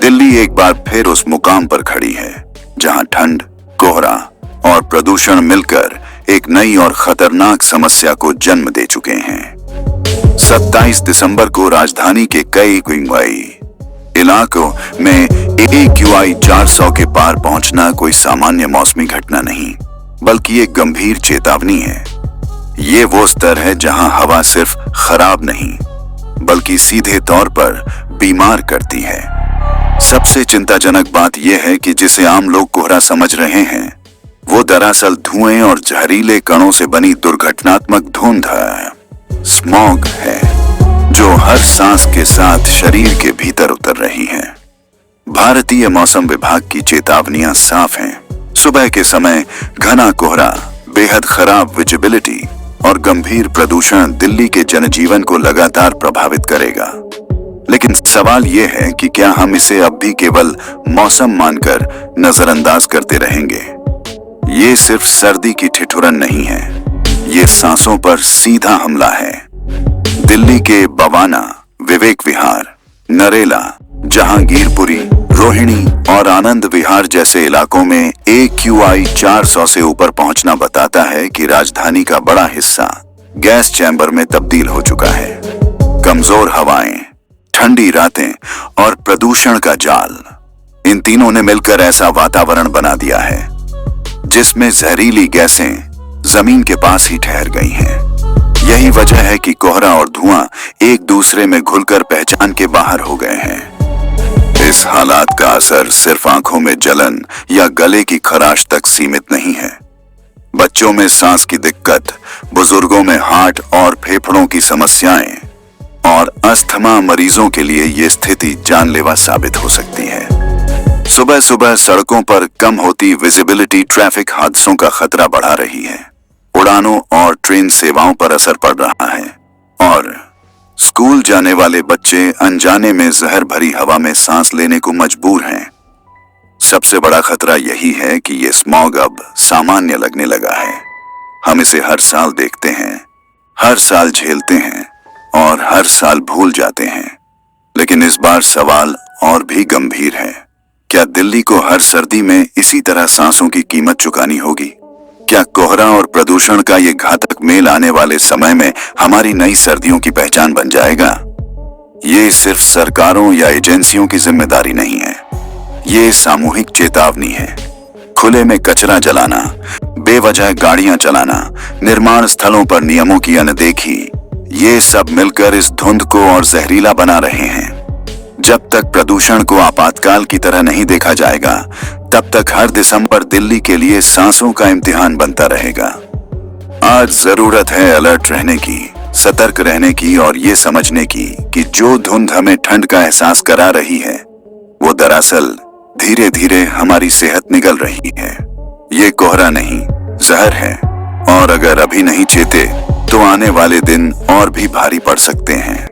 दिल्ली एक बार फिर उस मुकाम पर खड़ी है जहां ठंड, कोहरा और प्रदूषण मिलकर एक नई और खतरनाक समस्या को जन्म दे चुके हैं। 27 दिसंबर को राजधानी के कई इलाकों में AQI 400 के पार पहुंचना कोई सामान्य मौसमी घटना नहीं, बल्कि एक गंभीर चेतावनी है। ये वो स्तर है जहां हवा सिर्फ खराब नहीं, बल्कि सीधे तौर पर बीमार करती है। सबसे चिंताजनक बात यह है कि जिसे आम लोग कोहरा समझ रहे हैं, वो दरअसल धुएं और जहरीले कणों से बनी दुर्घटनात्मक धुंध स्मॉग है, जो हर सांस के साथ शरीर के भीतर उतर रही है। भारतीय मौसम विभाग की चेतावनियां साफ हैं। सुबह के समय घना कोहरा, बेहद खराब विजिबिलिटी और गंभीर प्रदूषण दिल्ली के जनजीवन को लगातार प्रभावित करेगा। लेकिन सवाल यह है कि क्या हम इसे अब भी केवल मौसम मानकर नजरअंदाज करते रहेंगे? ये सिर्फ सर्दी की ठिठुरन नहीं है, ये सांसों पर सीधा हमला है। दिल्ली के बवाना, विवेक विहार, नरेला, जहांगीरपुरी, रोहिणी और आनंद विहार जैसे इलाकों में AQI 400 से ऊपर पहुंचना बताता है कि राजधानी का बड़ा हिस्सा गैस चैम्बर में तब्दील हो चुका है। कमजोर हवाएं, ठंडी रातें और प्रदूषण का जाल, इन तीनों ने मिलकर ऐसा वातावरण बना दिया है जिसमें जहरीली गैसें जमीन के पास ही ठहर गई हैं। यही वजह है कि कोहरा और धुआं एक दूसरे में घुलकर पहचान के बाहर हो गए हैं। इस हालात का असर सिर्फ आंखों में जलन या गले की खराश तक सीमित नहीं है। बच्चों में सांस की दिक्कत, बुजुर्गों में हार्ट और फेफड़ों की समस्याएं और अस्थमा मरीजों के लिए ये स्थिति जानलेवा साबित हो सकती है। सुबह सुबह सड़कों पर कम होती विजिबिलिटी ट्रैफिक हादसों का खतरा बढ़ा रही है। उड़ानों और ट्रेन सेवाओं पर असर पड़ रहा है और स्कूल जाने वाले बच्चे अनजाने में जहर भरी हवा में सांस लेने को मजबूर हैं। सबसे बड़ा खतरा यही है कि ये स्मॉग अब सामान्य लगने लगा है। हम इसे हर साल देखते हैं, हर साल झेलते हैं और हर साल भूल जाते हैं। लेकिन इस बार सवाल और भी गंभीर है। क्या दिल्ली को हर सर्दी में इसी तरह सांसों की कीमत चुकानी होगी? क्या कोहरा और प्रदूषण का ये घातक मेल आने वाले समय में हमारी नई सर्दियों की पहचान बन जाएगा? ये सिर्फ सरकारों या एजेंसियों की जिम्मेदारी नहीं है, ये सामूहिक चेतावनी है। खुले में कचरा जलाना, बेवजह गाड़ियां चलाना, निर्माण स्थलों पर नियमों की अनदेखी, ये सब मिलकर इस धुंध को और जहरीला बना रहे हैं। जब तक प्रदूषण को आपातकाल की तरह नहीं देखा जाएगा, तब तक हर दिसंबर दिल्ली के लिए सांसों का इम्तिहान बनता रहेगा। आज जरूरत है अलर्ट रहने की, सतर्क रहने की और ये समझने की कि जो धुंध हमें ठंड का एहसास करा रही है, वो दरअसल धीरे धीरे हमारी सेहत निगल रही है। ये कोहरा नहीं, जहर है और अगर अभी नहीं चेते तो आने वाले दिन और भी भारी पड़ सकते हैं।